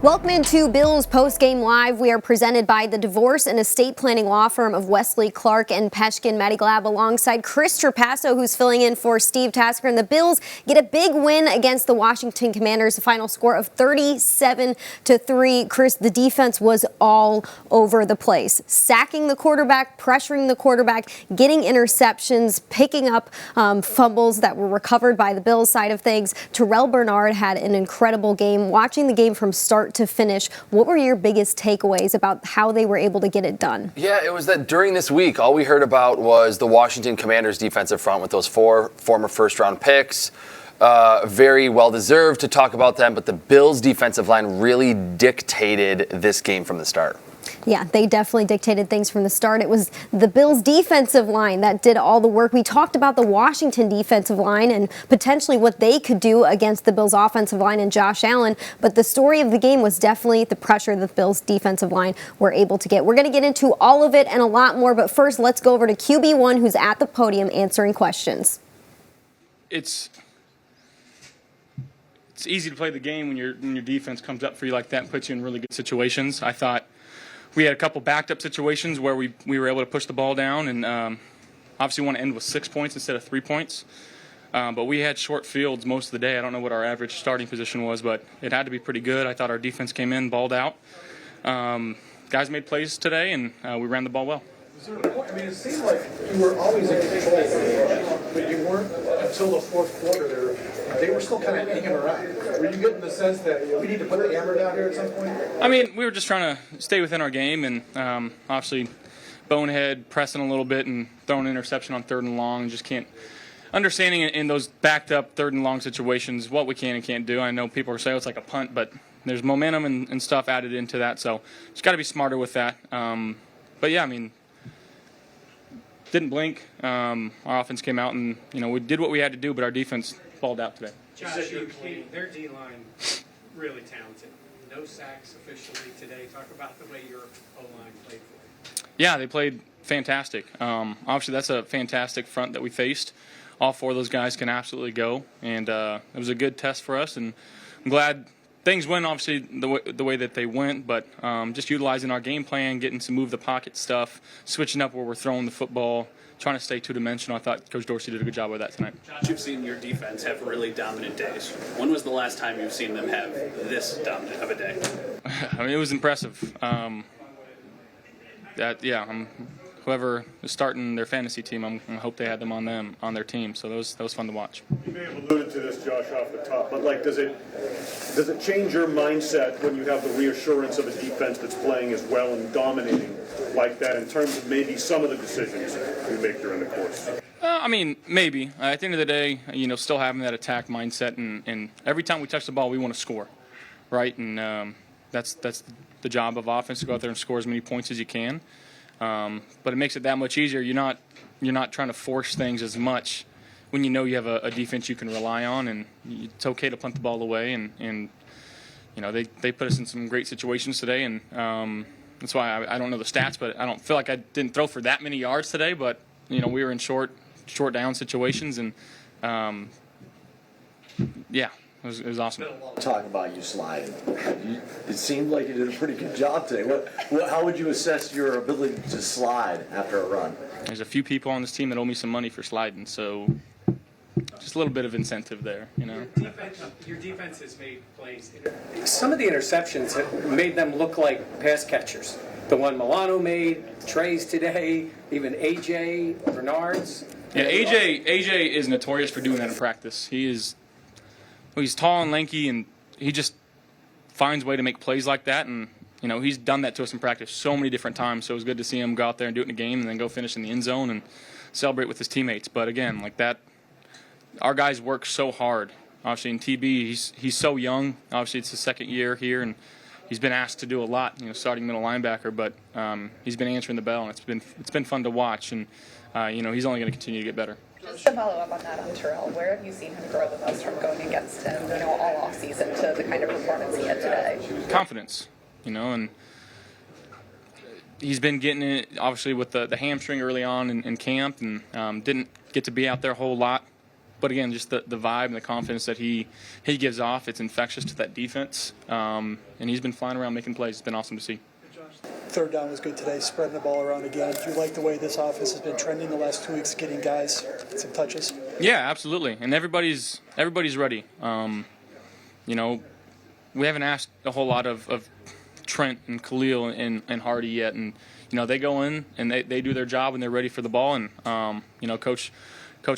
Welcome into Bills Postgame Live. We are presented by the divorce and estate planning law firm of Wesley, Clark, and Peshkin. Maddy Glab alongside Chris Trapasso, who's filling in for Steve Tasker. And the Bills get a big win against the Washington Commanders, a final score of 37-3. Chris, the defense was all over the place, sacking the quarterback, pressuring the quarterback, getting interceptions, picking up fumbles that were recovered by the Bills side of things. Terrell Bernard had an incredible game. Watching the game from start to finish, what were your biggest takeaways about how they were able to get it done? Yeah, it was that during this week, all we heard about was the Washington Commanders defensive front with those 4 former first-round picks. Very well-deserved to talk about them, but the Bills defensive line really dictated this game from the start. Yeah, they definitely dictated things from the start. It was the Bills defensive line that did all the work. We talked about the Washington defensive line and potentially what they could do against the Bills offensive line and Josh Allen. But the story of the game was definitely the pressure the Bills defensive line were able to get. We're going to get into all of it and a lot more. But first, let's go over to QB1, who's at the podium answering questions. It's easy to play the game when your defense comes up for you like that and puts you in really good situations. I thought we had a couple backed up situations where we were able to push the ball down and obviously want to end with 6 points instead of 3 points. But we had short fields most of the day. I don't know what our average starting position was, but it had to be pretty good. I thought our defense came in, balled out. Guys made plays today, and we ran the ball well. It seemed like you were always in control, but you weren't until the fourth quarter there. They were still kind of hanging around. Were you getting the sense that we need to put the hammer down here at some point? I mean, we were just trying to stay within our game and obviously bonehead, pressing a little bit and throwing an interception on 3rd and long. Just can't. Understanding in those backed up 3rd and long situations what we can and can't do. I know people are saying it's like a punt, but there's momentum and stuff added into that. So just got to be smarter with that. But yeah, I mean, didn't blink. Our offense came out and, we did what we had to do, but our defense balled out today. Josh, their D-line, really talented. No sacks officially today. Talk about the way your O-line played for you. Yeah, they played fantastic. Obviously, that's a fantastic front that we faced. All 4 of those guys can absolutely go, and it was a good test for us. And I'm glad things went, obviously, the way that they went, but just utilizing our game plan, getting some move the pocket stuff, switching up where we're throwing the football, trying to stay two-dimensional. I thought Coach Dorsey did a good job with that tonight. Josh, you've seen your defense have really dominant days. When was the last time you've seen them have this dominant of a day? I mean, it was impressive. Whoever is starting their fantasy team, I hope they had them on their team. So that was fun to watch. You may have alluded to this, Josh, off the top, but does it change your mindset when you have the reassurance of a defense that's playing as well and dominating like that in terms of maybe some of the decisions you make during the course? I mean, maybe. At the end of the day, still having that attack mindset, and every time we touch the ball, we want to score, right? And that's the job of offense, to go out there and score as many points as you can. But it makes it that much easier. You're not trying to force things as much when you have a defense you can rely on, and it's okay to punt the ball away. And they put us in some great situations today, and that's why I don't know the stats, but I don't feel like I didn't throw for that many yards today. But we were in short down situations, and yeah. It was awesome. Talk about you sliding. It seemed like you did a pretty good job today. How would you assess your ability to slide after a run? There's a few people on this team that owe me some money for sliding, so just a little bit of incentive there, Your defense has made plays. Some of the interceptions have made them look like pass catchers. The one Milano made, Trey's today, even AJ, Bernard's. Yeah, AJ is notorious for doing that in practice. He's tall and lanky, and he just finds a way to make plays like that. And, he's done that to us in practice so many different times. So it was good to see him go out there and do it in a game and then go finish in the end zone and celebrate with his teammates. But, again, like that, our guys work so hard. Obviously, in TB, he's so young. Obviously, it's his 2nd year here, and he's been asked to do a lot, starting middle linebacker. But he's been answering the bell, and it's been fun to watch. And, he's only going to continue to get better. Just to follow up on that on Terrell, where have you seen him grow the most from going against him, all off season to the kind of performance he had today? Confidence, and he's been getting it obviously with the hamstring early on in camp, and didn't get to be out there a whole lot But again, just the vibe and the confidence that he gives off, it's infectious to that defense. And he's been flying around making plays. It's been awesome to see. Third down was good today, spreading the ball around again. Do you like the way this offense has been trending the last 2 weeks, getting guys some touches? Yeah, absolutely. And everybody's ready. You know, we haven't asked a whole lot of Trent and Khalil and Hardy yet. And, you know, they go in and they do their job and they're ready for the ball. And, you know, Coach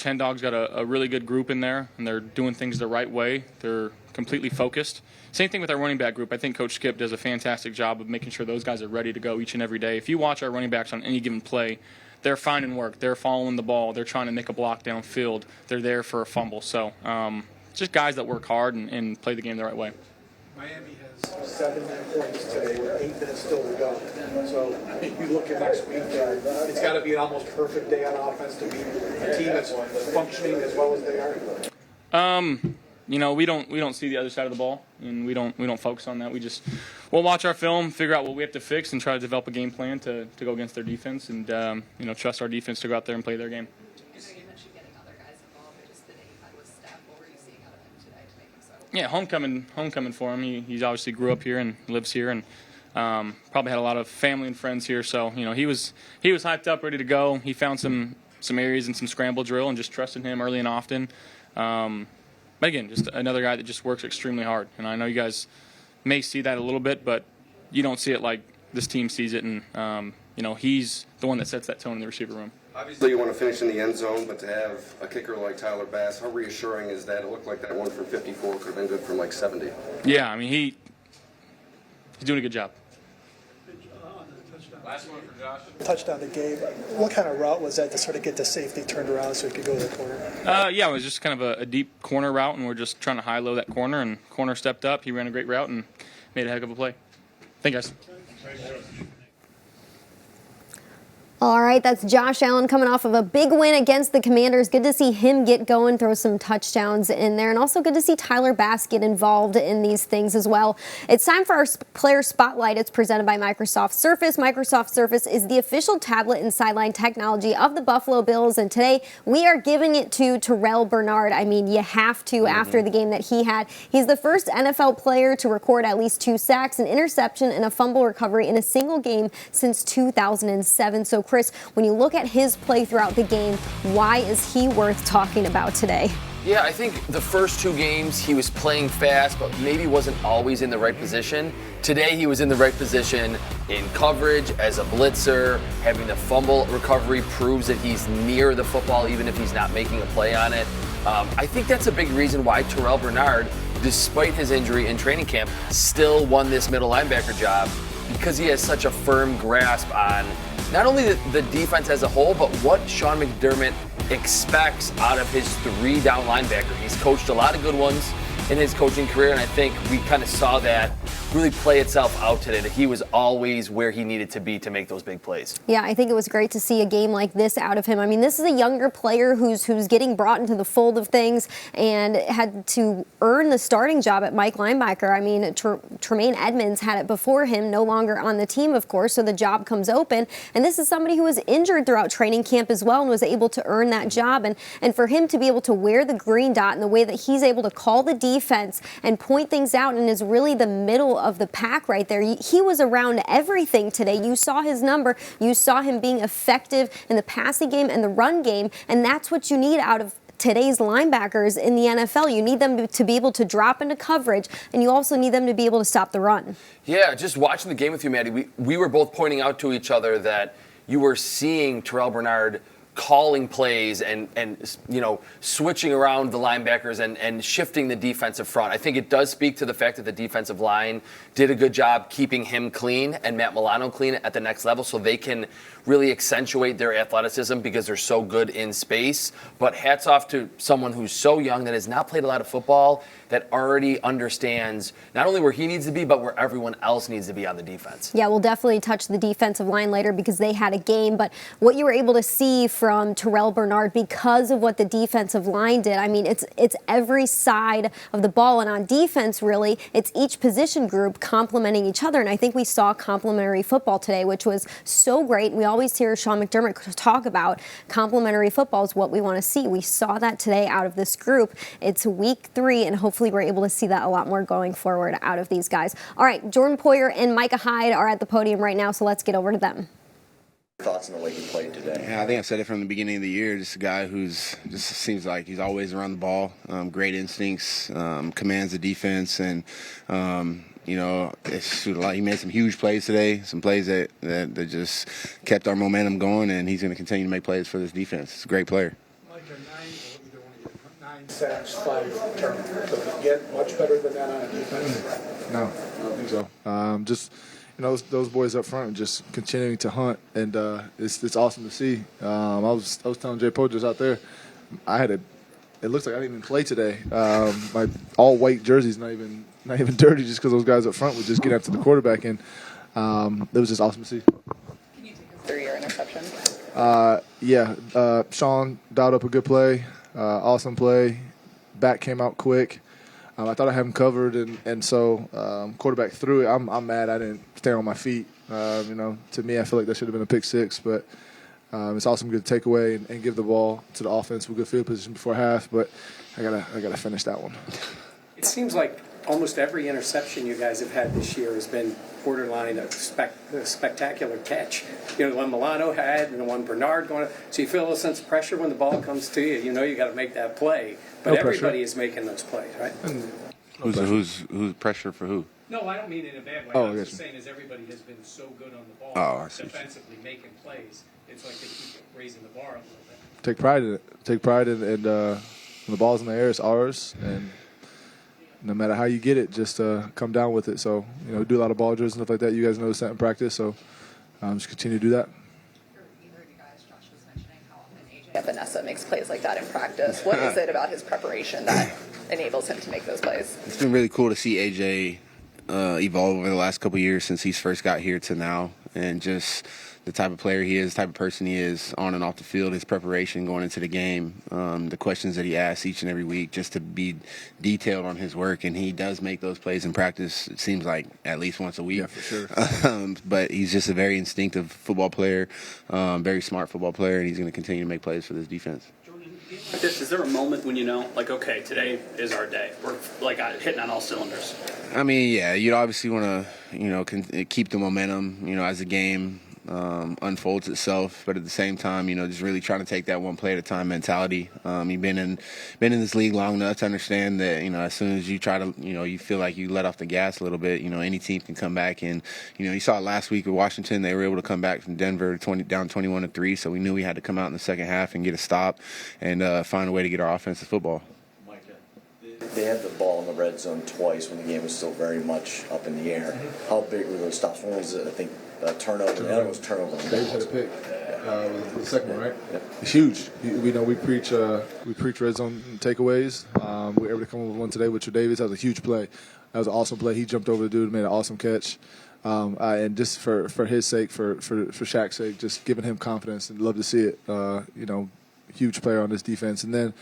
Hendog's got a really good group in there, and they're doing things the right way. They're completely focused. Same thing with our running back group. I think Coach Skip does a fantastic job of making sure those guys are ready to go each and every day. If you watch our running backs on any given play, they're finding work. They're following the ball. They're trying to make a block downfield. They're there for a fumble. So just guys that work hard and play the game the right way. Miami has 7 points today with 8 minutes still to go. So if you look at next week, it's got to be an almost perfect day on offense to be a team that's functioning as well as they are. You know, we don't see the other side of the ball, and we don't focus on that. We'll watch our film, figure out what we have to fix, and try to develop a game plan to go against their defense, and you know, trust our defense to go out there and play their game. You mentioned getting other guys involved, but just the day you had with Steph, what were you seeing out of him today to make him so? Yeah, homecoming for him. He's obviously grew up here and lives here, and probably had a lot of family and friends here. So you know, he was hyped up, ready to go. He found some areas and some scramble drill, and just trusted him early and often. But again, just another guy that just works extremely hard. And I know you guys may see that a little bit, but you don't see it like this team sees it. And, you know, he's the one that sets that tone in the receiver room. Obviously, you want to finish in the end zone, but to have a kicker like Tyler Bass, how reassuring is that? It looked like that one from 54 could have been good from like 70. Yeah, I mean, he's doing a good job. Last one for Josh. Touchdown to Gabe. What kind of route was that to sort of get the safety turned around so he could go to the corner? Yeah, it was just kind of a deep corner route, and we're just trying to high-low that corner, and corner stepped up. He ran a great route and made a heck of a play. Thank you, guys. All right, that's Josh Allen coming off of a big win against the Commanders. Good to see him get going, throw some touchdowns in there, and also good to see Tyler Bass get involved in these things as well. It's time for our player spotlight. It's presented by Microsoft Surface. Microsoft Surface is the official tablet and sideline technology of the Buffalo Bills, and today we are giving it to Terrell Bernard. I mean, you have to after the game that he had. He's the first NFL player to record at least 2 sacks, an interception, and a fumble recovery in a single game since 2007. So Chris, when you look at his play throughout the game, why is he worth talking about today? Yeah, I think the first 2 games he was playing fast, but maybe wasn't always in the right position. Today he was in the right position in coverage, as a blitzer. Having the fumble recovery proves that he's near the football even if he's not making a play on it. I think that's a big reason why Terrell Bernard, despite his injury in training camp, still won this middle linebacker job, because he has such a firm grasp on not only the defense as a whole, but what Sean McDermott expects out of his 3-down linebacker. He's coached a lot of good ones in his coaching career, and I think we kind of saw that really play itself out today, that he was always where he needed to be to make those big plays. Yeah, I think it was great to see a game like this out of him. I mean, this is a younger player who's getting brought into the fold of things and had to earn the starting job at Mike linebacker. I mean, Tremaine Edmonds had it before him, no longer on the team, of course, so the job comes open. And this is somebody who was injured throughout training camp as well and was able to earn that job. And for him to be able to wear the green dot in the way that he's able to call the defense and point things out and is really the middle of the pack right there. He was around everything today. You saw his number. You saw him being effective in the passing game and the run game, and that's what you need out of today's linebackers in the NFL. You need them to be able to drop into coverage, and you also need them to be able to stop the run. Yeah, just watching the game with you, Maddy, we were both pointing out to each other that you were seeing Terrell Bernard calling plays and you know, switching around the linebackers and shifting the defensive front. I think it does speak to the fact that the defensive line did a good job keeping him clean and Matt Milano clean at the next level, so they can really accentuate their athleticism because they're so good in space. But hats off to someone who's so young, that has not played a lot of football, that already understands not only where he needs to be, but where everyone else needs to be on the defense. Yeah, we'll definitely touch the defensive line later because they had a game. But what you were able to see from Terrell Bernard because of what the defensive line did, I mean, it's every side of the ball. And on defense, really, it's each position group complementing each other. And I think we saw complementary football today, which was so great. We always hear Sean McDermott talk about complementary football is what we want to see. We saw that today out of this group. It's week 3, and hopefully we're able to see that a lot more going forward out of these guys. All right, Jordan Poyer and Micah Hyde are at the podium right now, so let's get over to them. Thoughts on the way he played today? Yeah, I think I said it from the beginning of the year. Just a guy who's just seems like he's always around the ball. Great instincts, commands the defense, and you know, he made some huge plays today. Some plays that just kept our momentum going, and he's going to continue to make plays for this defense. He's a great player. Like a 9 sacks, 5 turnovers. So we get much better than that on defense. No, I don't think so. Just. You know, those boys up front just continuing to hunt, and it's awesome to see. I was telling Jay Poe just out there, it looks like I didn't even play today. My all white jersey's not even dirty just because those guys up front would just get after the quarterback, and it was just awesome to see. Can you take us through your interception? Sean dialed up a good play, awesome play. Back came out quick. I thought I had him covered, and so quarterback threw it. I'm mad I didn't stay on my feet. You know, to me, I feel like that should have been a pick 6, but it's awesome to take away and give the ball to the offense with good field position before half. But I gotta finish that one. It seems like almost every interception you guys have had this year has been borderline a spectacular catch. You know, the one Milano had and the one Bernard going. So you feel a sense of pressure when the ball comes to you. You know you got to make that play. But everybody is making those plays, right? Who's pressure for who? No, I don't mean it in a bad way. Oh, I was just saying is everybody has been so good on the ball, defensively making plays. It's like they keep raising the bar a little bit. Take pride in it. Take pride in when the ball's in the air, it's ours, and no matter how you get it, just come down with it. So, you know, we do a lot of ball drills and stuff like that. You guys know that in practice, so just continue to do that. Vanessa makes plays like that in practice. What is it about his preparation that enables him to make those plays? It's been really cool to see AJ evolve over the last couple of years since he's first got here to now, and just the type of player he is, the type of person he is on and off the field, his preparation going into the game, the questions that he asks each and every week, just to be detailed on his work. And he does make those plays in practice, it seems like, at least once a week. Yeah, for sure. But he's just a very instinctive football player, very smart football player, and he's going to continue to make plays for this defense. Like this, is there a moment when you know, like, okay, today is our day? We're like hitting on all cylinders. I mean, yeah, you'd obviously want to, you know, keep the momentum, you know, as the game unfolds itself, but at the same time, you know, just really trying to take that one play at a time mentality. You've been in this league long enough to understand that, you know, as soon as you try to, you know, you feel like you let off the gas a little bit, you know, any team can come back. And, you know, you saw it last week with Washington. They were able to come back from Denver down 21-3, so we knew we had to come out in the second half and get a stop and find a way to get our offensive football. They had the ball in the red zone twice when the game was still very much up in the air. How big were those stops? One was, I think, a turnover. The other was turnover. Dave had a pick. The second one, right? Yeah. It's huge. We know we preach red zone takeaways. We were able to come up with one today with Tre'Davious. That was a huge play. That was an awesome play. He jumped over the dude and made an awesome catch. And just for his sake, for Shaq's sake, just giving him confidence, and love to see it. You know, huge player on this defense. And then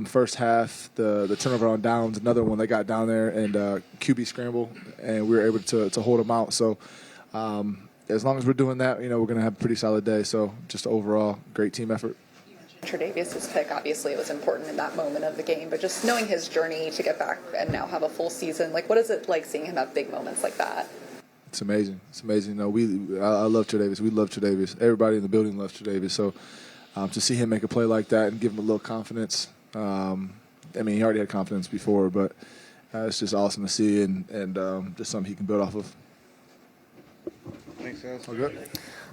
first half, the turnover on downs, another one they got down there, and QB scramble, and we were able to hold them out. So as long as we're doing that, you know, we're going to have a pretty solid day. So just overall, great team effort. Tre'Davious' pick, obviously, it was important in that moment of the game, but just knowing his journey to get back and now have a full season, like, what is it like seeing him have big moments like that? It's amazing. It's amazing. You know, I love Tre'Davious. We love Tre'Davious. Everybody in the building loves Tre'Davious. So to see him make a play like that and give him a little confidence, I mean, he already had confidence before, but it's just awesome to see and just something he can build off of. Makes sense. All good.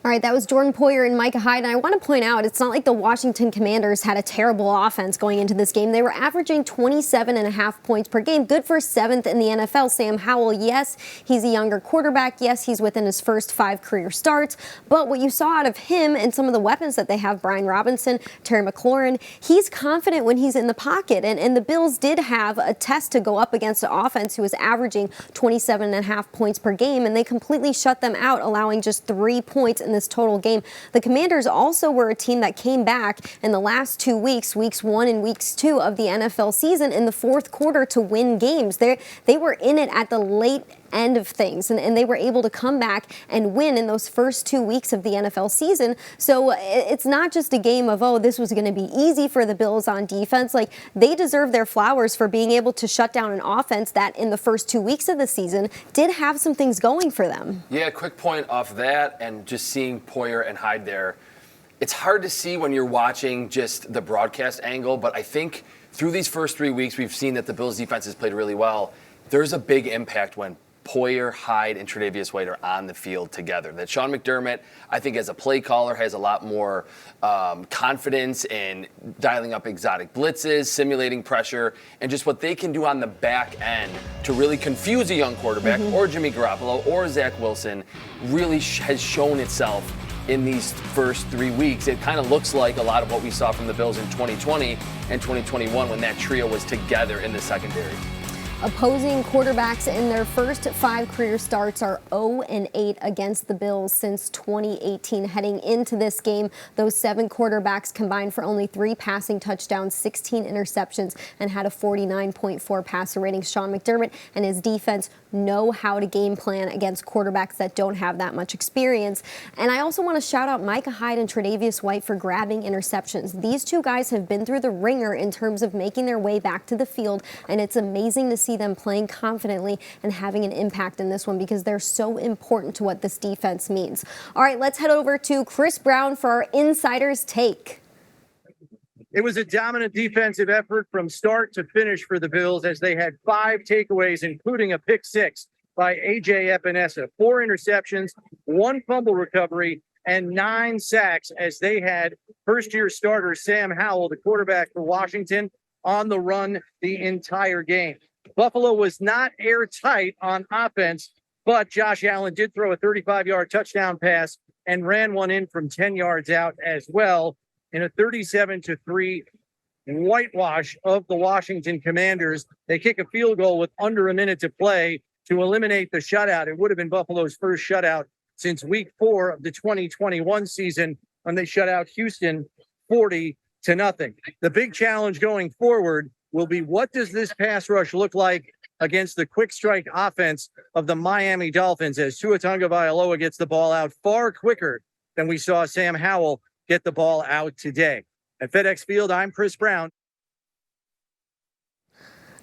All right, that was Jordan Poyer and Micah Hyde. And I want to point out, it's not like the Washington Commanders had a terrible offense going into this game. They were averaging 27.5 points per game, good for 7th in the NFL. Sam Howell, yes, he's a younger quarterback. Yes, he's within his first 5 career starts. But what you saw out of him and some of the weapons that they have, Brian Robinson, Terry McLaurin, he's confident when he's in the pocket. And the Bills did have a test to go up against an offense who was averaging 27.5 points per game, and they completely shut them out, allowing just 3 points in this total game. The Commanders also were a team that came back in the last 2 weeks, weeks 1 and weeks 2 of the NFL season, in the fourth quarter to win games. They were in it at the late end of things, and they were able to come back and win in those first 2 weeks of the NFL season. So it's not just a game of, oh, this was going to be easy for the Bills on defense. Like, they deserve their flowers for being able to shut down an offense that in the first 2 weeks of the season did have some things going for them. Yeah, quick point off that, and just seeing Poyer and Hyde there. It's hard to see when you're watching just the broadcast angle, but I think through these first 3 weeks, we've seen that the Bills' defense has played really well. There's a big impact when Poyer, Hyde, and Tre'Davious White are on the field together. That Sean McDermott, I think as a play caller, has a lot more confidence in dialing up exotic blitzes, simulating pressure, and just what they can do on the back end to really confuse a young quarterback or Jimmy Garoppolo or Zach Wilson really has shown itself in these first 3 weeks. It kind of looks like a lot of what we saw from the Bills in 2020 and 2021 when that trio was together in the secondary. Opposing quarterbacks in their first 5 career starts are 0-8 against the Bills since 2018. Heading into this game, those 7 quarterbacks combined for only 3 passing touchdowns, 16 interceptions, and had a 49.4 passer rating. Sean McDermott and his defense know how to game plan against quarterbacks that don't have that much experience. And I also want to shout out Micah Hyde and Tre'Davious White for grabbing interceptions. These 2 guys have been through the ringer in terms of making their way back to the field, and it's amazing to see them playing confidently and having an impact in this one because they're so important to what this defense means. All right, let's head over to Chris Brown for our Insider's Take. It was a dominant defensive effort from start to finish for the Bills as they had 5 takeaways, including a pick 6 by A.J. Epinesa, 4 interceptions, 1 fumble recovery, and 9 sacks as they had first-year starter Sam Howell, the quarterback for Washington, on the run the entire game. Buffalo was not airtight on offense, but Josh Allen did throw a 35-yard touchdown pass and ran one in from 10 yards out as well in a 37-3 whitewash of the Washington Commanders. They kick a field goal with under a minute to play to eliminate the shutout. It would have been Buffalo's first shutout since week 4 of the 2021 season when they shut out Houston 40-0. The big challenge going forward will be, what does this pass rush look like against the quick strike offense of the Miami Dolphins as Tua Tagovailoa gets the ball out far quicker than we saw Sam Howell get the ball out today. At FedEx Field, I'm Chris Brown.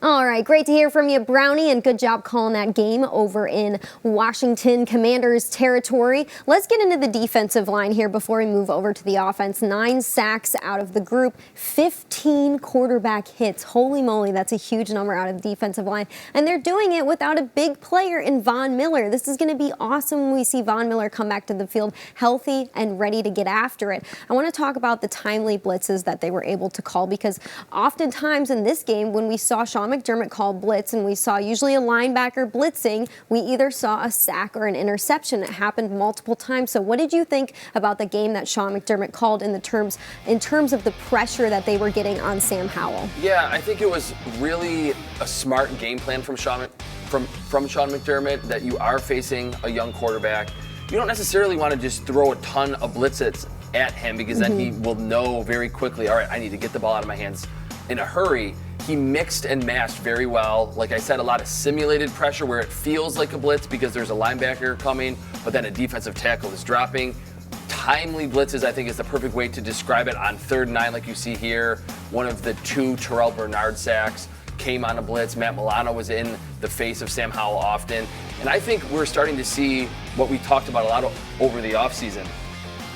All right, great to hear from you, Brownie, and good job calling that game over in Washington Commanders territory. Let's get into the defensive line here before we move over to the offense. 9 sacks out of the group, 15 quarterback hits. Holy moly, that's a huge number out of the defensive line. And they're doing it without a big player in Von Miller. This is going to be awesome when we see Von Miller come back to the field healthy and ready to get after it. I want to talk about the timely blitzes that they were able to call, because oftentimes in this game, when we saw Sean McDermott called blitz and we saw usually a linebacker blitzing, we either saw a sack or an interception. It happened multiple times. So what did you think about the game that Sean McDermott called in terms of the pressure that they were getting on Sam Howell? Yeah, I think it was really a smart game plan from Sean McDermott, that you are facing a young quarterback. You don't necessarily want to just throw a ton of blitzes at him, because then he will know very quickly, all right, I need to get the ball out of my hands in a hurry. He mixed and matched very well. Like I said, a lot of simulated pressure where it feels like a blitz because there's a linebacker coming, but then a defensive tackle is dropping. Timely blitzes, I think, is the perfect way to describe it. On 3rd and 9, like you see here, one of the 2 Terrell Bernard sacks came on a blitz. Matt Milano was in the face of Sam Howell often. And I think we're starting to see what we talked about a lot over the offseason,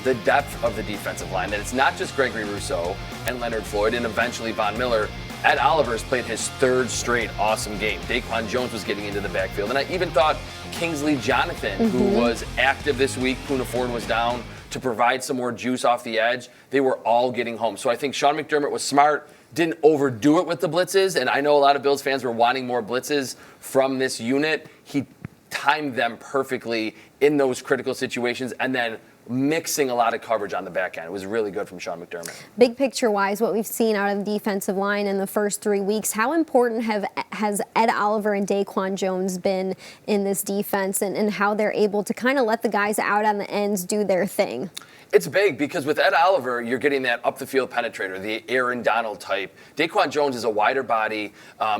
the depth of the defensive line, that it's not just Gregory Rousseau and Leonard Floyd and eventually Von Miller. Ed Oliver's played his 3rd straight awesome game. Daquan Jones was getting into the backfield. And I even thought Kingsley Jonathan, who was active this week, Poona Ford was down to provide some more juice off the edge. They were all getting home. So I think Sean McDermott was smart, didn't overdo it with the blitzes. And I know a lot of Bills fans were wanting more blitzes from this unit. He timed them perfectly in those critical situations and then mixing a lot of coverage on the back end. It was really good from Sean McDermott. Big picture-wise, what we've seen out of the defensive line in the first 3 weeks, how important has Ed Oliver and Daquan Jones been in this defense, and how they're able to kind of let the guys out on the ends do their thing? It's big because with Ed Oliver, you're getting that up-the-field penetrator, the Aaron Donald type. Daquan Jones is a wider body.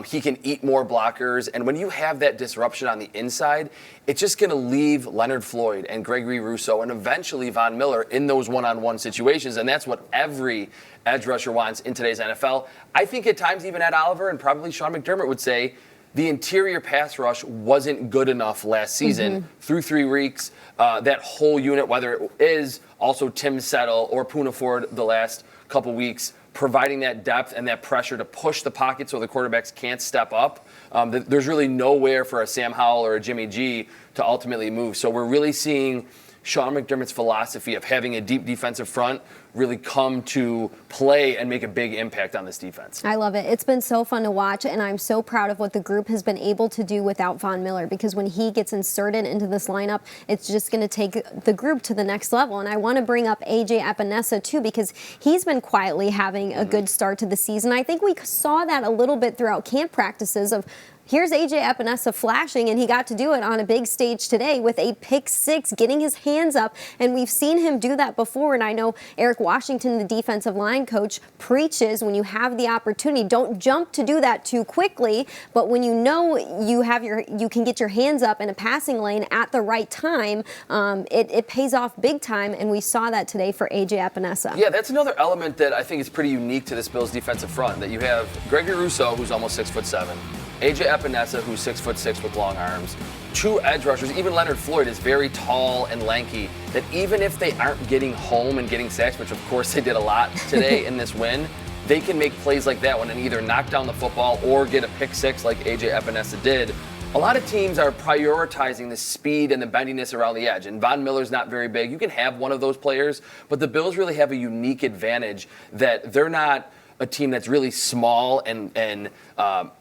He can eat more blockers. And when you have that disruption on the inside, it's just going to leave Leonard Floyd and Gregory Rousseau and eventually Von Miller in those one-on-one situations. And that's what every edge rusher wants in today's NFL. I think at times even Ed Oliver and probably Sean McDermott would say the interior pass rush wasn't good enough last season through 3 weeks. That whole unit, whether it is also Tim Settle or Poona Ford the last couple weeks, providing that depth and that pressure to push the pocket so the quarterbacks can't step up. There's really nowhere for a Sam Howell or a Jimmy G to ultimately move. So we're really seeing Sean McDermott's philosophy of having a deep defensive front really come to play and make a big impact on this defense. I love it. It's been so fun to watch, and I'm so proud of what the group has been able to do without Von Miller, because when he gets inserted into this lineup, it's just going to take the group to the next level. And I want to bring up A.J. Epinesa, too, because he's been quietly having a good start to the season. I think we saw that a little bit throughout camp practices of here's A.J. Epinesa flashing, and he got to do it on a big stage today with a pick six, getting his hands up, and we've seen him do that before. And I know Eric Washington, the defensive line coach, preaches when you have the opportunity, don't jump to do that too quickly, but when you know you can get your hands up in a passing lane at the right time, it pays off big time, and we saw that today for A.J. Epinesa. Yeah, that's another element that I think is pretty unique to this Bills defensive front, that you have Gregory Rousseau, who's almost 6'7", A.J. Epinesa, who's 6'6" with long arms, 2 edge rushers. Even Leonard Floyd is very tall and lanky, that even if they aren't getting home and getting sacks, which of course they did a lot today in this win, they can make plays like that one and either knock down the football or get a pick six like A.J. Epinesa did. A lot of teams are prioritizing the speed and the bendiness around the edge, and Von Miller's not very big. You can have one of those players, but the Bills really have a unique advantage that they're not a team that's really small and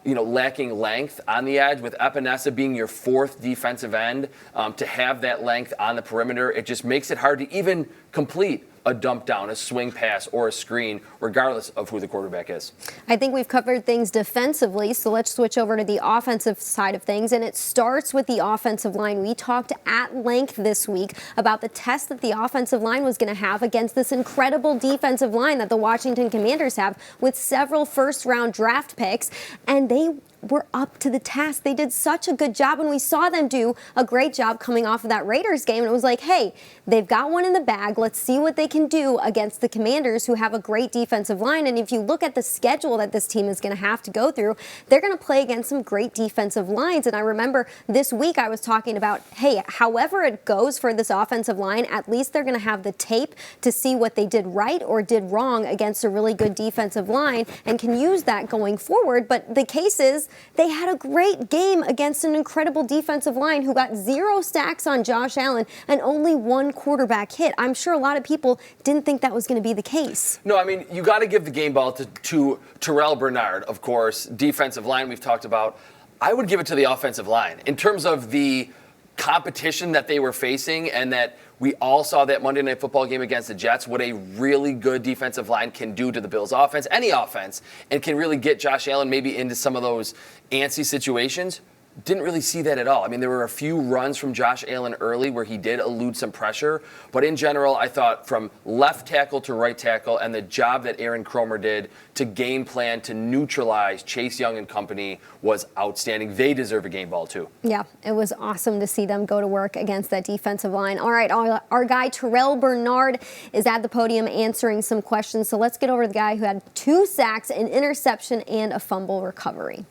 lacking length on the edge. With Epinesa being your 4th defensive end, to have that length on the perimeter, it just makes it hard to even complete a dump down, a swing pass, or a screen, regardless of who the quarterback is. I think we've covered things defensively, so let's switch over to the offensive side of things, and it starts with the offensive line. We talked at length this week about the test that the offensive line was going to have against this incredible defensive line that the Washington Commanders have, with several first-round draft picks, and they were up to the task. They did such a good job, and we saw them do a great job coming off of that Raiders game. And it was like, hey, they've got one in the bag. Let's see what they can do against the Commanders, who have a great defensive line. And if you look at the schedule that this team is going to have to go through, they're going to play against some great defensive lines. And I remember this week I was talking about, hey, however it goes for this offensive line, at least they're going to have the tape to see what they did right or did wrong against a really good defensive line and can use that going forward. But the case is, they had a great game against an incredible defensive line who got 0 sacks on Josh Allen and only 1 quarterback hit. I'm sure a lot of people didn't think that was going to be the case. No, I mean, you got to give the game ball to Terrell Bernard, of course. Defensive line we've talked about. I would give it to the offensive line in terms of the competition that they were facing, and that we all saw that Monday Night Football game against the Jets, what a really good defensive line can do to the Bills offense, any offense, and can really get Josh Allen maybe into some of those antsy situations. Didn't really see that at all. I mean, there were a few runs from Josh Allen early where he did elude some pressure, but in general, I thought from left tackle to right tackle, and the job that Aaron Cromer did to game plan to neutralize Chase Young and company was outstanding. They deserve a game ball too. Yeah, it was awesome to see them go to work against that defensive line. All right, our guy Terrell Bernard is at the podium answering some questions, so let's get over to the guy who had 2 sacks, an interception, and a fumble recovery.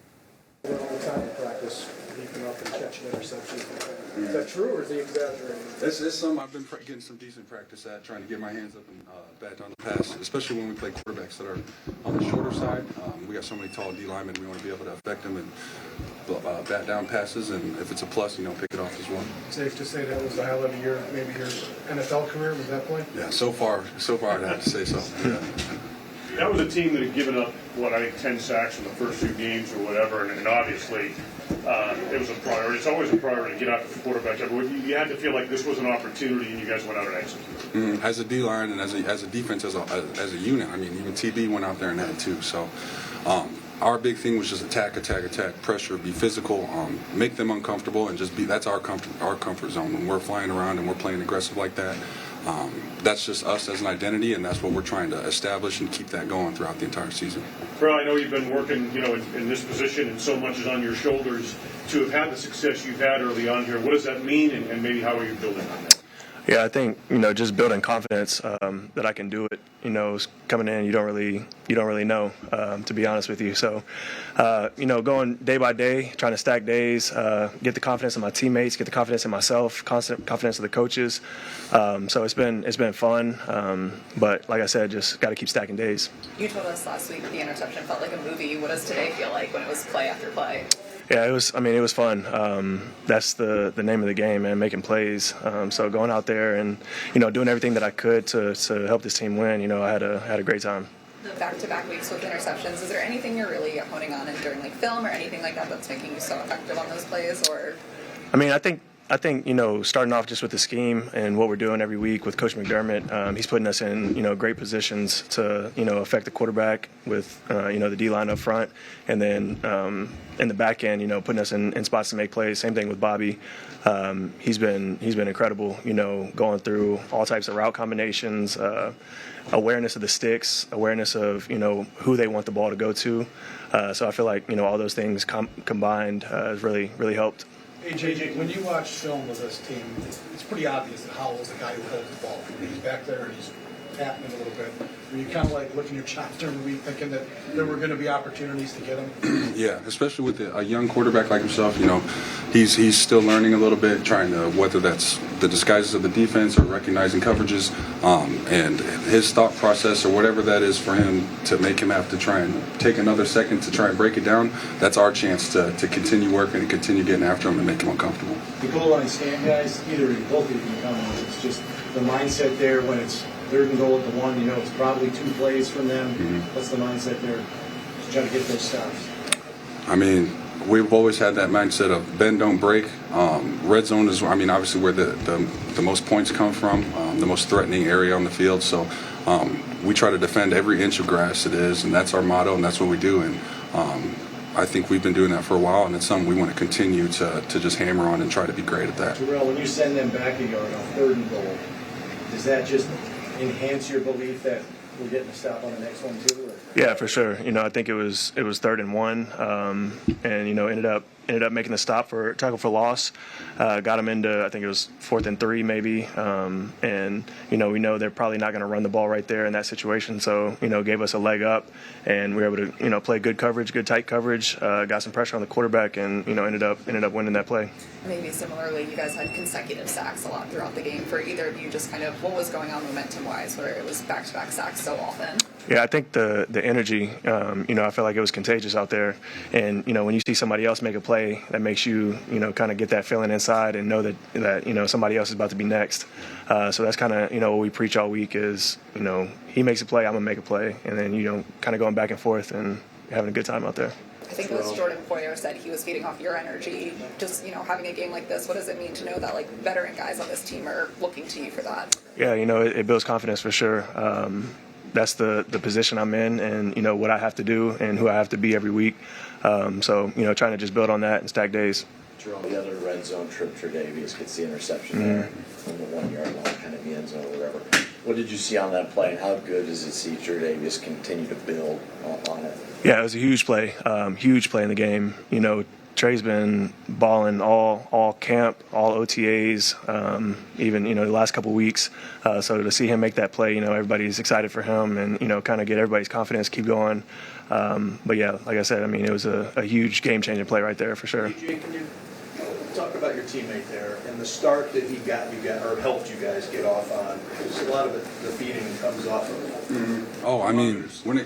All the time in practice, leaping up and catching interceptions. Is that true, or is he exaggerating? It's something I've been getting some decent practice at, trying to get my hands up and bat down the pass, especially when we play quarterbacks that are on the shorter side. We got so many tall D linemen, we want to be able to affect them and bat down passes, and if it's a plus, pick it off as well. Safe to say that was the highlight of your NFL career, was that play? Yeah, so far I'd have to say so. Yeah. That was a team that had given up, I think 10 sacks in the first 2 games or whatever, and obviously it was a priority. It's always a priority to get after the quarterback. You had to feel like this was an opportunity, and you guys went out and executed. As a D-line and as a defense, as a unit, I mean, even TB went out there and had too. So our big thing was just attack, pressure, be physical, make them uncomfortable, and just that's our comfort zone. When we're flying around and we're playing aggressive like that, that's just us as an identity, and that's what we're trying to establish and keep that going throughout the entire season. Terrell, I know you've been working, in this position, and so much is on your shoulders. To have had the success you've had early on here, what does that mean, and maybe how are you building on that? Yeah, I think just building confidence that I can do it. Coming in, you don't really know, to be honest with you. So, going day by day, trying to stack days, get the confidence of my teammates, get the confidence in myself, constant confidence of the coaches. So it's been fun, but like I said, just got to keep stacking days. You told us last week the interception felt like a movie. What does today feel like when it was play after play? Yeah, it was fun. That's the name of the game, man, making plays. So going out there and, doing everything that I could to help this team win, I had a great time. The back-to-back weeks with interceptions, is there anything you're really honing on during film or anything like that that's making you so effective on those plays? Or I think starting off just with the scheme and what we're doing every week with Coach McDermott, he's putting us in, great positions to, affect the quarterback with, the D-line up front, and then in the back end, putting us in spots to make plays. Same thing with Bobby. He's been incredible, going through all types of route combinations, awareness of the sticks, awareness of, who they want the ball to go to. So I feel like, all those things combined has really, really helped. Hey, JJ, when you watch film of this team, it's pretty obvious that Howell's the guy who holds the ball. He's back there and he's tapping it a little bit. Were you kind of like looking your chops during the week thinking that there were going to be opportunities to get him? Yeah, especially with a young quarterback like himself, he's still learning a little bit, trying to, whether that's the disguises of the defense or recognizing coverages, and his thought process or whatever that is for him to make him have to try and take another second to try and break it down. That's our chance to continue working and continue getting after him and make him uncomfortable. The goal line stand guys, both of you can come on. It's just the mindset there when it's 3rd and goal at the 1, it's probably 2 plays from them. What's the mindset there to try to get those stops? I mean, we've always had that mindset of bend, don't break. Red zone is, obviously where the most points come from, the most threatening area on the field. So we try to defend every inch of grass it is, and that's our motto, and that's what we do. And I think we've been doing that for a while, and it's something we want to continue to just hammer on and try to be great at that. Terrell, when you send them back a yard on 3rd and goal, does that just enhance your belief that we're getting a stop on the next one too? Or? Yeah, for sure. I think it was 3rd and 1, and ended up making the stop for tackle for loss. Got him into, I think it was 4th and 3 maybe, and we know they're probably not going to run the ball right there in that situation. So gave us a leg up, and we were able to play good coverage, good tight coverage. Got some pressure on the quarterback, and ended up winning that play. Maybe similarly, you guys had consecutive sacks a lot throughout the game. For either of you, just kind of what was going on momentum-wise, where it was back-to-back sacks so often? Yeah, I think the energy, I felt like it was contagious out there. And, when you see somebody else make a play, that makes you, kind of get that feeling inside and know that somebody else is about to be next. So that's kind of, what we preach all week is, he makes a play, I'm going to make a play. And then, kind of going back and forth and having a good time out there. I think it was Jordan Poyer said he was feeding off your energy. Just, having a game like this, what does it mean to know that, veteran guys on this team are looking to you for that? Yeah, it builds confidence for sure. That's the position I'm in and, what I have to do and who I have to be every week. So, trying to just build on that and stack days. Terrell, the other red zone trip, Tre'Davious gets the interception there on the 1 yard line, kind of in the end zone or whatever. What did you see on that play, and how good does it see Tre'Davious continue to build on it? Yeah, it was a huge play in the game. Trey's been balling all camp, all OTAs, even the last couple weeks. So to see him make that play, everybody's excited for him, and kind of get everybody's confidence, keep going. But yeah, like I said, it was a huge game-changing play right there for sure. DJ, can you talk about your teammate there and the start that he got or helped you guys get off on? Because a lot of it, the feeding comes off of it.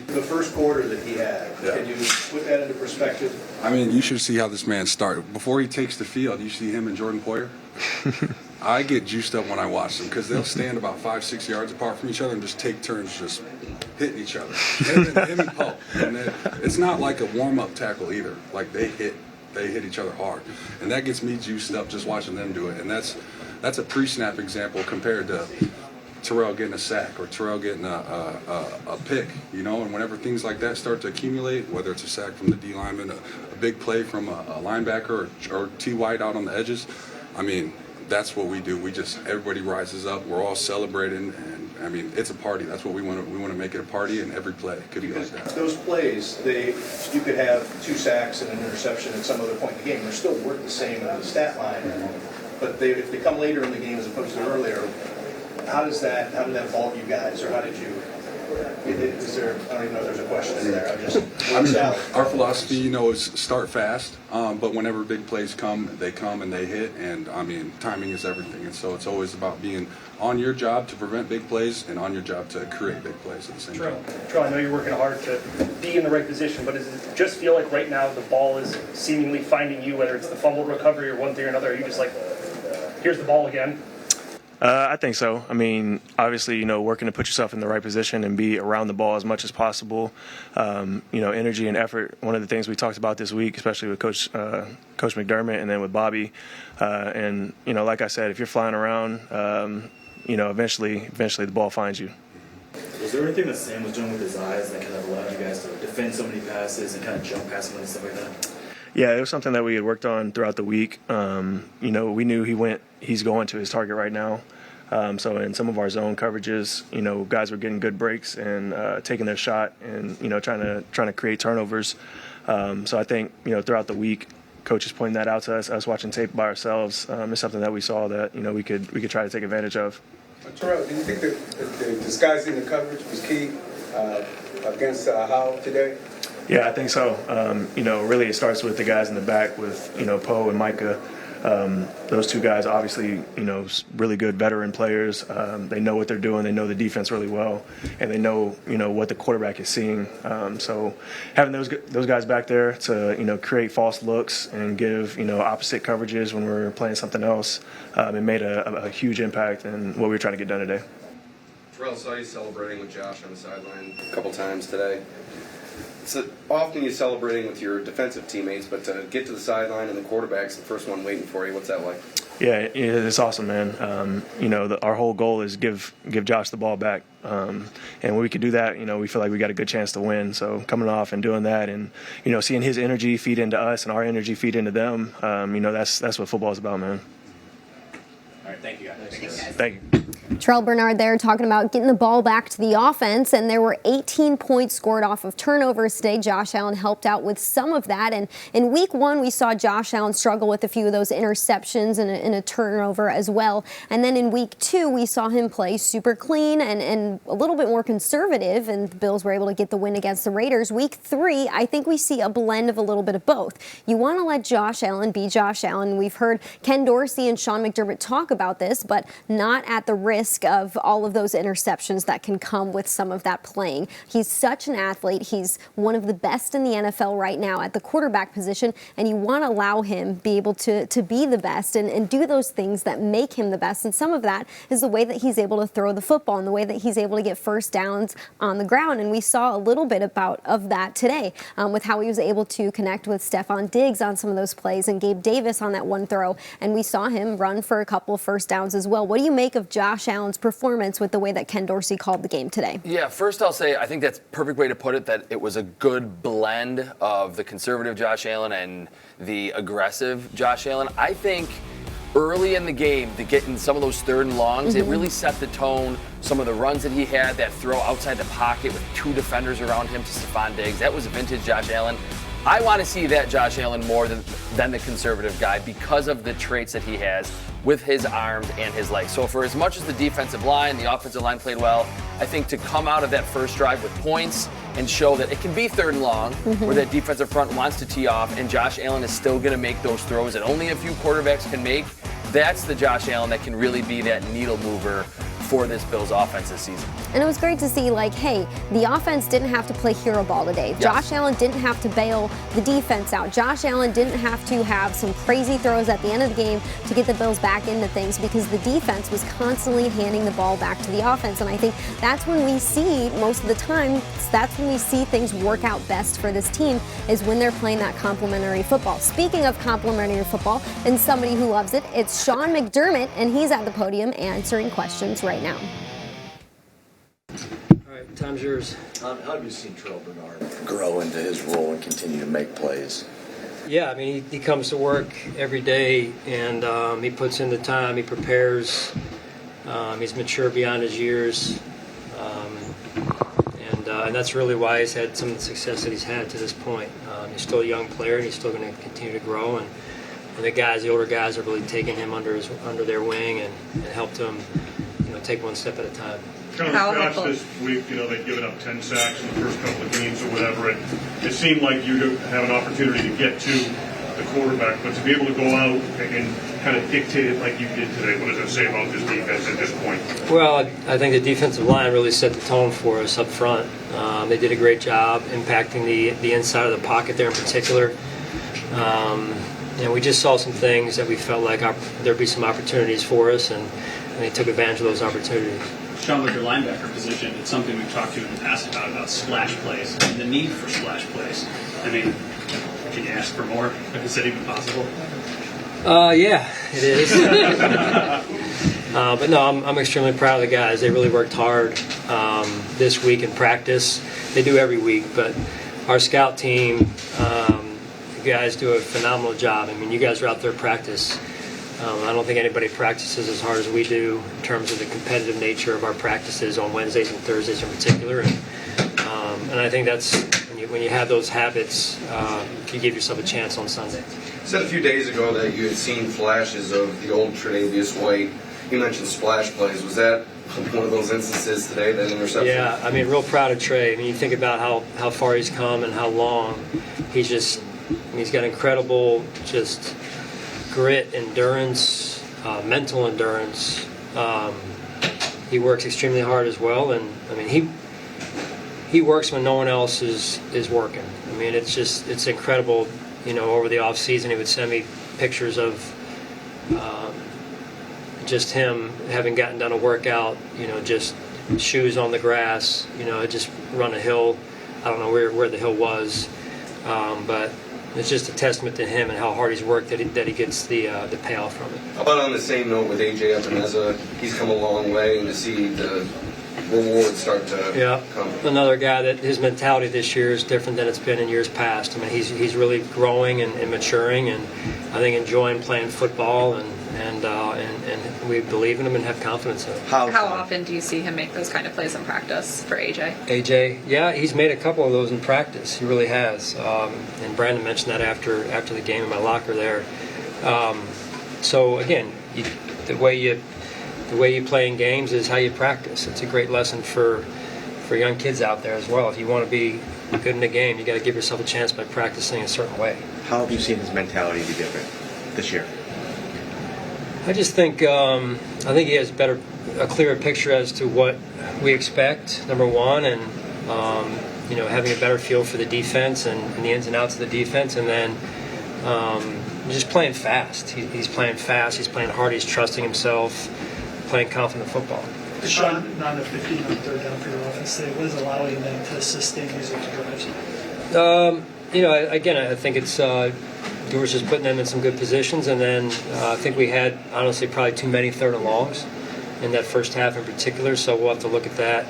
The first quarter that he had, can you put that into perspective? You should see how this man started. Before he takes the field, you see him and Jordan Poyer. I get juiced up when I watch them because they'll stand about 5-6 yards apart from each other and just take turns just hitting each other. Him and Poe. And it's not like a warm-up tackle either. Like they hit each other hard. And that gets me juiced up just watching them do it. And that's a pre-snap example compared to Terrell getting a sack or Terrell getting a pick, you know, and whenever things like that start to accumulate, whether it's a sack from the D lineman, a big play from a linebacker or T. White out on the edges, I mean, that's what we do. Everybody rises up, we're all celebrating, and I mean, it's a party. That's what we want to make it a party, and every play could be like that. Those plays, you could have 2 sacks and an interception at some other point in the game. They're still worth the same in the stat line, but if they come later in the game as opposed to earlier, how did that involve you guys, or how did you? Is there? I don't even know if there's a question in there. I mean, our philosophy, you know, is start fast, but whenever big plays come and they hit, and I mean, timing is everything, and so it's always about being on your job to prevent big plays and on your job to create big plays at the same time. Terrell, I know you're working hard to be in the right position, but does it just feel like right now the ball is seemingly finding you, whether it's the fumble recovery or one thing or another? Are you just like, here's the ball again? I think so. I mean, obviously, you know, working to put yourself in the right position and be around the ball as much as possible. You know, energy and effort. One of the things we talked about this week, especially with Coach McDermott and then with Bobby. And you know, like I said, if you're flying around, you know, eventually the ball finds you. Was there anything that Sam was doing with his eyes that kind of allowed you guys to defend so many passes and kind of jump past him and stuff like that? Yeah, it was something that we had worked on throughout the week. You know, we knew he's going to his target right now. So in some of our zone coverages, you know, guys were getting good breaks and taking their shot and, you know, trying to create turnovers. So I think, you know, throughout the week, coaches pointing that out to us watching tape by ourselves, is something that we saw that, you know, we could try to take advantage of. Terrell, do you think that the disguising the coverage was key against Howell today? Yeah, I think so. You know, really it starts with the guys in the back with, you know, Poe and Micah. Those 2 guys, obviously, you know, really good veteran players. They know what they're doing. They know the defense really well, and they know, you know, what the quarterback is seeing. So having those guys back there to, you know, create false looks and give, you know, opposite coverages when we're playing something else, it made a huge impact in what we were trying to get done today. Terrell, saw you celebrating with Josh on the sideline a couple times today. So often you're celebrating with your defensive teammates, but to get to the sideline and the quarterback's the first one waiting for you. What's that like? Yeah, it's awesome, man. You know, our whole goal is give Josh the ball back, and when we can do that, you know, we feel like we got a good chance to win. So coming off and doing that, and you know, seeing his energy feed into us and our energy feed into them, you know, that's what football is about, man. All right, thank you guys. Thank you. Terrell Bernard there talking about getting the ball back to the offense, and there were 18 points scored off of turnovers today. Josh Allen helped out with some of that, and in week 1 we saw Josh Allen struggle with a few of those interceptions and a turnover as well, and then in week 2 we saw him play super clean and a little bit more conservative, and the Bills were able to get the win against the Raiders. Week 3, I think we see a blend of a little bit of both. You want to let Josh Allen be Josh Allen. We've heard Ken Dorsey and Sean McDermott talk about this, but not at the risk of all of those interceptions that can come with some of that playing. He's such an athlete. He's one of the best in the NFL right now at the quarterback position, and you want to allow him be able to be the best and do those things that make him the best, and some of that is the way that he's able to throw the football and the way that he's able to get first downs on the ground, and we saw a little bit of that today with how he was able to connect with Stephon Diggs on some of those plays and Gabe Davis on that one throw, and we saw him run for a couple first downs as well. What do you make of Josh Allen's performance with the way that Ken Dorsey called the game today? Yeah, first I'll say I think that's a perfect way to put it, that it was a good blend of the conservative Josh Allen and the aggressive Josh Allen. I think early in the game, to get in some of those 3rd and longs, it really set the tone. Some of the runs that he had, that throw outside the pocket with 2 defenders around him to Stephon Diggs, that was a vintage Josh Allen. I want to see that Josh Allen more than the conservative guy because of the traits that he has with his arms and his legs. So for as much as the defensive line, the offensive line played well, I think to come out of that first drive with points and show that it can be 3rd and long, where that defensive front wants to tee off, and Josh Allen is still going to make those throws that only a few quarterbacks can make, that's the Josh Allen that can really be that needle mover for this Bills offense this season. And it was great to see, like, hey, the offense didn't have to play hero ball today. Yes. Josh Allen didn't have to bail the defense out. Josh Allen didn't have to have some crazy throws at the end of the game to get the Bills back into things because the defense was constantly handing the ball back to the offense. And I think that's when we see, most of the time, that's when we see things work out best for this team, is when they're playing that complementary football. Speaking of complementary football and somebody who loves it, it's Sean McDermott, and he's at the podium answering questions right now. All right, time's yours. How have you seen Terrell Bernard grow into his role and continue to make plays? Yeah, I mean, he comes to work every day, and he puts in the time, he prepares, he's mature beyond his years, and that's really why he's had some of the success that he's had to this point. He's still a young player, and he's still going to continue to grow, and the older guys have really taken him under their wing and helped him, take one step at a time. Josh, this week, they've given up 10 sacks in the first couple of games or whatever, and it seemed like you have an opportunity to get to the quarterback, but to be able to go out and kind of dictate it like you did today, what does that say about this defense at this point? Well, I think the defensive line really set the tone for us up front. They did a great job impacting the inside of the pocket there in particular. And we just saw some things that we felt like there'd be some opportunities for us, and they took advantage of those opportunities. Sean, with your linebacker position, it's something we've talked to you in the past about splash plays and the need for splash plays. I mean, can you ask for more? Is that even possible? Yeah, it is. But no, I'm extremely proud of the guys. They really worked hard this week in practice. They do every week, but our scout team, you guys do a phenomenal job. I mean, you guys are out there practice. I don't think anybody practices as hard as we do in terms of the competitive nature of our practices on Wednesdays and Thursdays in particular. And I think that's when you have those habits, you give yourself a chance on Sunday. You said a few days ago that you had seen flashes of the old Tre'Davious White. You mentioned splash plays. Was that one of those instances today, that interception? Yeah, I mean, real proud of Trey. I mean, you think about how far he's come and how long. He's got incredible just grit, endurance, mental endurance. He works extremely hard as well, and I mean he works when no one else is working. I mean, it's incredible. Over the off season, he would send me pictures of just him having gotten done a workout. Just shoes on the grass. Just run a hill. I don't know where the hill was, but it's just a testament to him and how hard he's worked that he gets the payoff from it. How about on the same note with A.J. Epinesa? He's come a long way, and to see the rewards start to come. Another guy that his mentality this year is different than it's been in years past. I mean, he's really growing and maturing, and I think enjoying playing football, and we believe in him and have confidence in him. How often do you see him make those kind of plays in practice for AJ? AJ, yeah, he's made a couple of those in practice. He really has. And Brandon mentioned that after the game in my locker there. So again, the way you play in games is how you practice. It's a great lesson for young kids out there as well. If you want to be good in the game, you got to give yourself a chance by practicing a certain way. How have you seen his mentality be different this year? I just think he has a clearer picture as to what we expect, number one, and having a better feel for the defense and the ins and outs of the defense, and then just playing fast. He's playing fast. He's playing hard. He's trusting himself, playing confident football. Sean, 9 of 15 on third down for your offense today. What is allowing them to sustain these drives? Again, I think it's Dewars just putting them in some good positions, and then I think we had, honestly, probably too many third and longs in that first half in particular, so we'll have to look at that.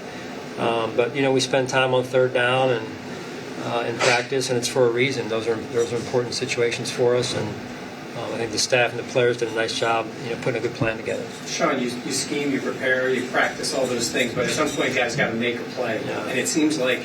But we spend time on third down and in practice, and it's for a reason. Those are important situations for us, and I think the staff and the players did a nice job, putting a good plan together. Sean, you scheme, you prepare, you practice all those things, but at some point, guys got to make a play, and it seems like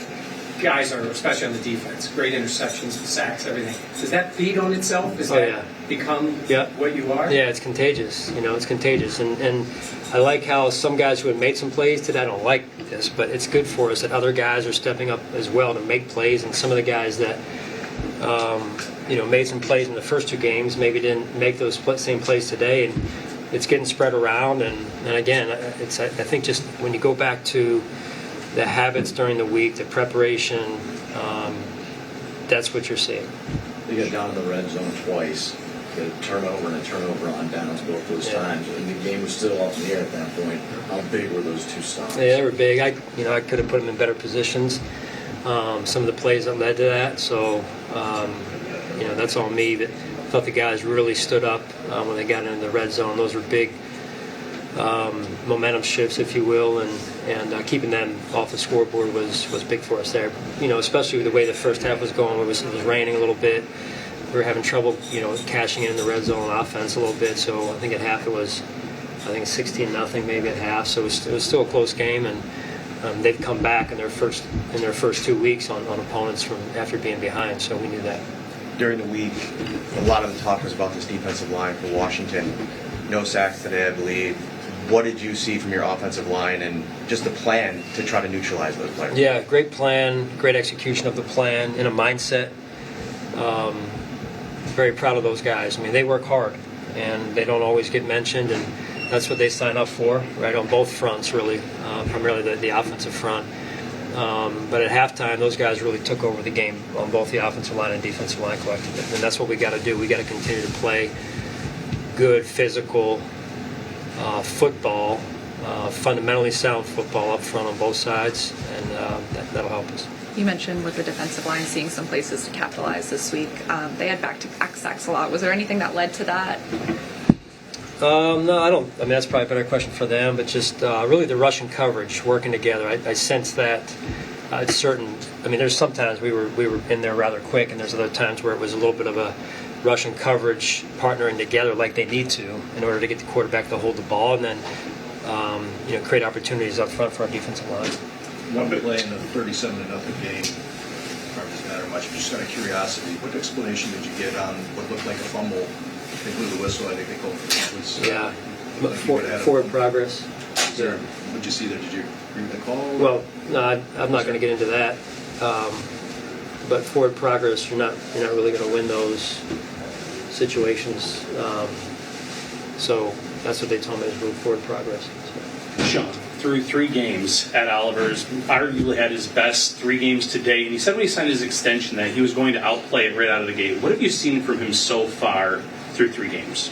guys are, especially on the defense, great interceptions, sacks, everything. Does that feed on itself? Does that become what you are? Yeah, it's contagious. It's contagious. And I like how some guys who have made some plays today, I don't like this, but it's good for us that other guys are stepping up as well to make plays. And some of the guys that, made some plays in the first two games maybe didn't make those same plays today. And it's getting spread around, and again, it's I think just when you go back to the habits during the week, the preparation, that's what you're seeing. You got down in the red zone twice. You got a turnover and a turnover on downs both those times. And the game was still up in the air at that point. How big were those two stops? Yeah, they were big. I could have put them in better positions. Some of the plays that led to that. So, that's all me. But I thought the guys really stood up when they got into the red zone. Those were big momentum shifts, if you will, and keeping them off the scoreboard was big for us there. Especially with the way the first half was going. It was raining a little bit. We were having trouble, cashing in the red zone offense a little bit. So I think at half it was, 16-0 maybe at half. So it was still a close game, and they've come back in their first 2 weeks on opponents from after being behind. So we knew that. During the week, a lot of the talk was about this defensive line for Washington. No sacks today, I believe. What did you see from your offensive line and just the plan to try to neutralize those players? Yeah, great plan, great execution of the plan in a mindset. Very proud of those guys. They work hard, and they don't always get mentioned, and that's what they sign up for, right, on both fronts, really, primarily the offensive front. But at halftime, those guys really took over the game on both the offensive line and defensive line collectively, and that's what we got to do. We got to continue to play good, physical football, fundamentally sound football up front on both sides, and that'll help us. You mentioned with the defensive line seeing some places to capitalize this week. They had back-to-back sacks a lot. Was there anything that led to that? No, I don't. That's probably a better question for them, but just really the Russian coverage working together. I sense that it's certain. There's sometimes we were in there rather quick, and there's other times where it was a little bit of a Russian coverage partnering together like they need to in order to get the quarterback to hold the ball and then create opportunities up front for our defensive line. One play in the 37-0 game, probably doesn't matter much, but just out of curiosity, what explanation did you get on what looked like a fumble? They blew the whistle, I think they called it. Forward progress. What did you see there? Did you agree with the call? Well, no, I'm not going to get into that. But forward progress, you're not really going to win those situations. So that's what they told me is move forward progress. So. Sean, through 3 games at Oliver's, arguably had his best 3 games to date, and he said when he signed his extension that he was going to outplay it right out of the gate. What have you seen from him so far through 3 games?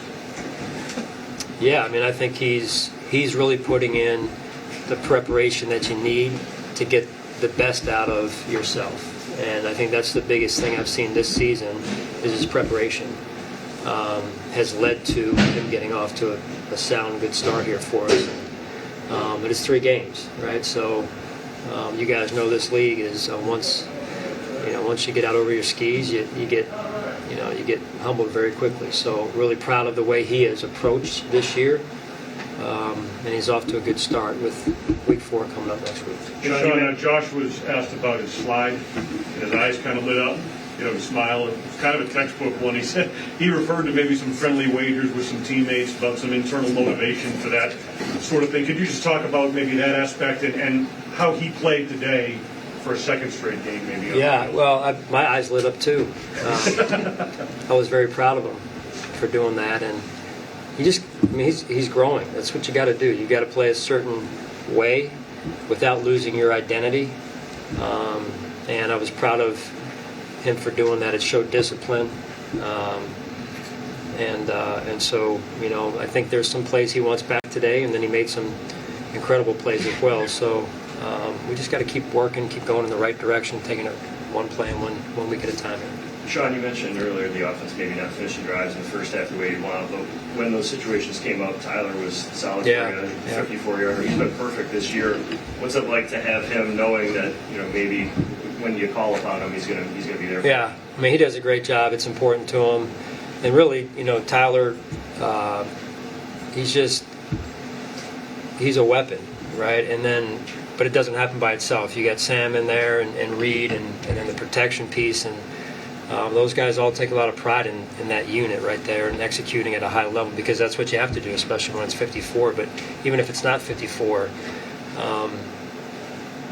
Yeah, I think he's really putting in the preparation that you need to get the best out of yourself. And I think that's the biggest thing I've seen this season is his preparation. Has led to him getting off to a sound, good start here for us. But it's 3 games, right? So you guys know this league is once you get out over your skis, you get humbled very quickly. So really proud of the way he has approached this year, and he's off to a good start with week 4 coming up next week. Sean, Josh was asked about his slide, and his eyes kind of lit up. He smiled. It's kind of a textbook one. He said he referred to maybe some friendly wagers with some teammates about some internal motivation for that sort of thing. Could you just talk about maybe that aspect and how he played today for a second straight game, maybe? Yeah, well, my eyes lit up too. I was very proud of him for doing that, and he's growing. That's what you got to do. You got to play a certain way without losing your identity. And I was proud of him for doing that. It showed discipline, and so I think there's some plays he wants back today, and then he made some incredible plays as well. So we just got to keep working, keep going in the right direction, taking it one play and one week at a time. Sean, you mentioned earlier the offense maybe not finishing drives in the first half the way you want, but when those situations came up, Tyler was solid for you, 54-yarder. He's been perfect this year. What's it like to have him knowing that maybe when you call upon him, he's gonna be there? Yeah, he does a great job. It's important to him, and really, Tyler, he's a weapon, right? But it doesn't happen by itself. You got Sam in there and Reed and then the protection piece, and those guys all take a lot of pride in that unit right there and executing at a high level, because that's what you have to do, especially when it's 54. But even if it's not 54,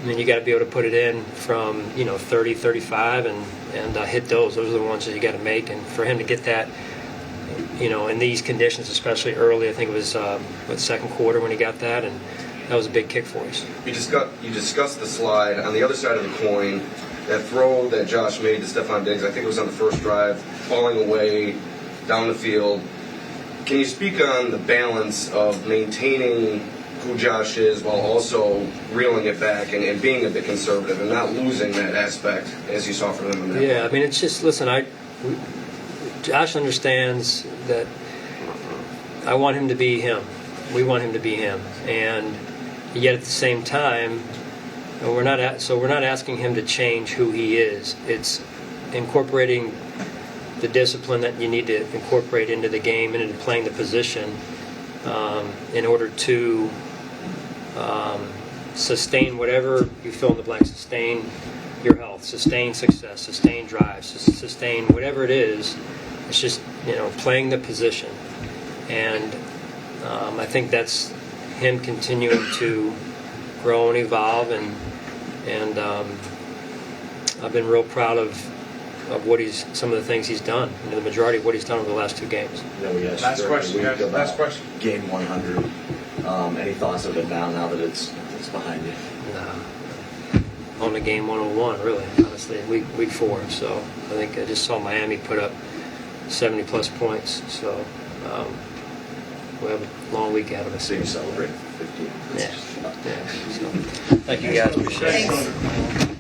you got to be able to put it in from 30, 35 and hit those. Those are the ones that you got to make. And for him to get that in these conditions, especially early. I think it was second quarter when he got that, and that was a big kick for us. You discussed the slide. On the other side of the coin, that throw that Josh made to Stephon Diggs, I think it was on the first drive, falling away down the field. Can you speak on the balance of maintaining who Josh is while also reeling it back and being a bit conservative and not losing that aspect as you saw from him in that Yeah, I mean, it's just, listen, Josh understands that I want him to be him. We want him to be him. And yet at the same time, we're not asking him to change who he is. It's incorporating the discipline that you need to incorporate into the game and into playing the position in order to sustain whatever you fill in the blank, sustain your health, sustain success, sustain drive, sustain whatever it is. It's just, playing the position. And I think that's him continuing to grow and evolve, and I've been real proud of some of the things he's done, the majority of what he's done over the last 2 games. Last question, guys. Last question. Game 100. Any thoughts of it now that it's behind you? Nah. On the game 101, really, honestly, week 4. So I think I just saw Miami put up 70-plus points. So we have a long week ahead of us. So you celebrate 50. Yeah. So, thank you, guys. Appreciate it.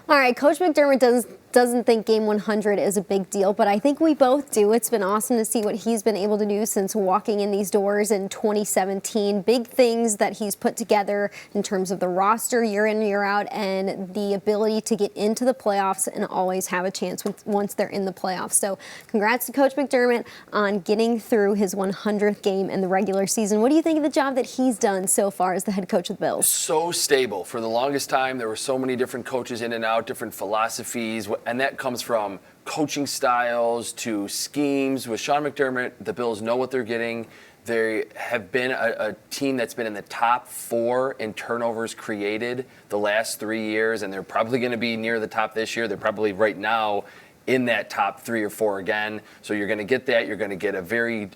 All right, Coach McDermott doesn't think Game 100 is a big deal, but I think we both do. It's been awesome to see what he's been able to do since walking in these doors in 2017. Big things that he's put together in terms of the roster year in, year out, and the ability to get into the playoffs and always have a chance once they're in the playoffs. So congrats to Coach McDermott on getting through his 100th game in the regular season. What do you think of the job that he's done so far as the head coach of the Bills? So stable. For the longest time, there were so many different coaches in and out, different philosophies, and that comes from coaching styles to schemes. With Sean McDermott, the Bills know what they're getting. They have been a team that's been in the top 4 in turnovers created the last 3 years, and they're probably going to be near the top this year. They're probably right now in that top 3 or 4 again. So you're going to get that. You're going to get a very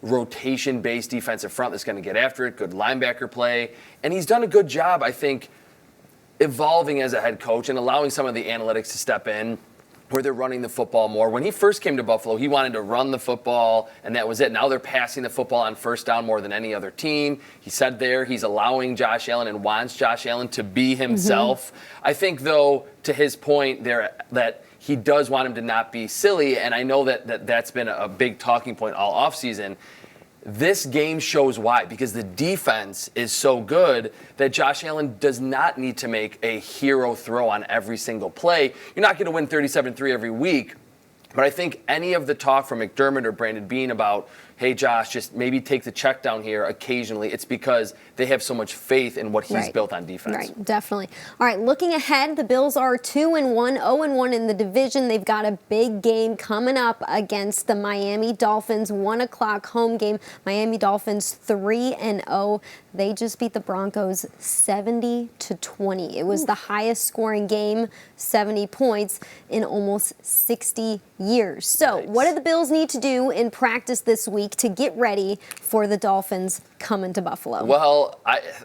rotation-based defensive front that's going to get after it, good linebacker play. And he's done a good job, I think, evolving as a head coach and allowing some of the analytics to step in where they're running the football more. When he first came to Buffalo, he wanted to run the football, and that was it. Now they're passing the football on first down more than any other team. He said there he's allowing Josh Allen and wants Josh Allen to be himself. I think, though, to his point there, that he does want him to not be silly, and I know that's been a big talking point all offseason. This game shows why, because the defense is so good that Josh Allen does not need to make a hero throw on every single play. You're not going to win 37-3 every week, but I think any of the talk from McDermott or Brandon Beane about, hey, Josh, just maybe take the check down here occasionally, it's because they have so much faith in what he's built on defense. Right, definitely. All right, looking ahead, the Bills are 2-1, 0-1 in the division. They've got a big game coming up against the Miami Dolphins, 1 o'clock home game. Miami Dolphins 3-0. They just beat the Broncos 70-20. It was the highest scoring game, 70 points, in almost 60 years. So what do the Bills need to do in practice this week to get ready for the Dolphins coming to Buffalo? Well,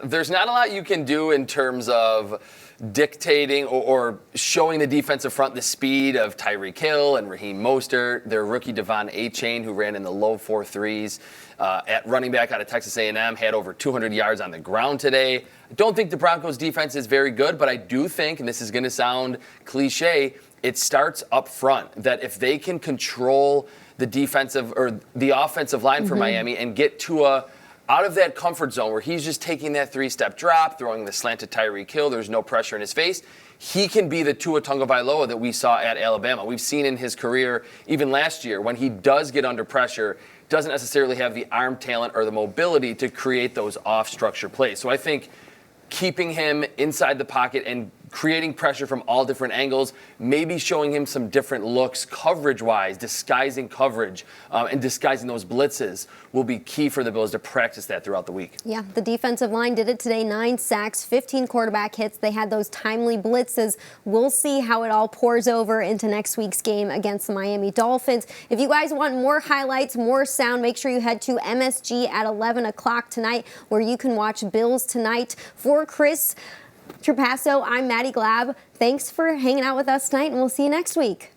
there's not a lot you can do in terms of dictating or showing the defensive front the speed of Tyreek Hill and Raheem Mostert, their rookie Devon Achane, who ran in the low 4.3s at running back out of Texas A&M, had over 200 yards on the ground today. I don't think the Broncos defense is very good, but I do think, and this is going to sound cliche, it starts up front, that if they can control the defensive or the offensive line for Miami and get to out of that comfort zone where he's just taking that 3-step drop, throwing the slant to Tyreek Hill, there's no pressure in his face, he can be the Tua Tagovailoa that we saw at Alabama. We've seen in his career, even last year, when he does get under pressure, doesn't necessarily have the arm talent or the mobility to create those off-structure plays. So I think keeping him inside the pocket and creating pressure from all different angles, maybe showing him some different looks coverage-wise, disguising coverage, and disguising those blitzes will be key for the Bills to practice that throughout the week. Yeah, the defensive line did it today. 9 sacks, 15 quarterback hits. They had those timely blitzes. We'll see how it all pours over into next week's game against the Miami Dolphins. If you guys want more highlights, more sound, make sure you head to MSG at 11 o'clock tonight, where you can watch Bills Tonight. For Chris Trapasso, I'm Maddy Glab. Thanks for hanging out with us tonight, and we'll see you next week.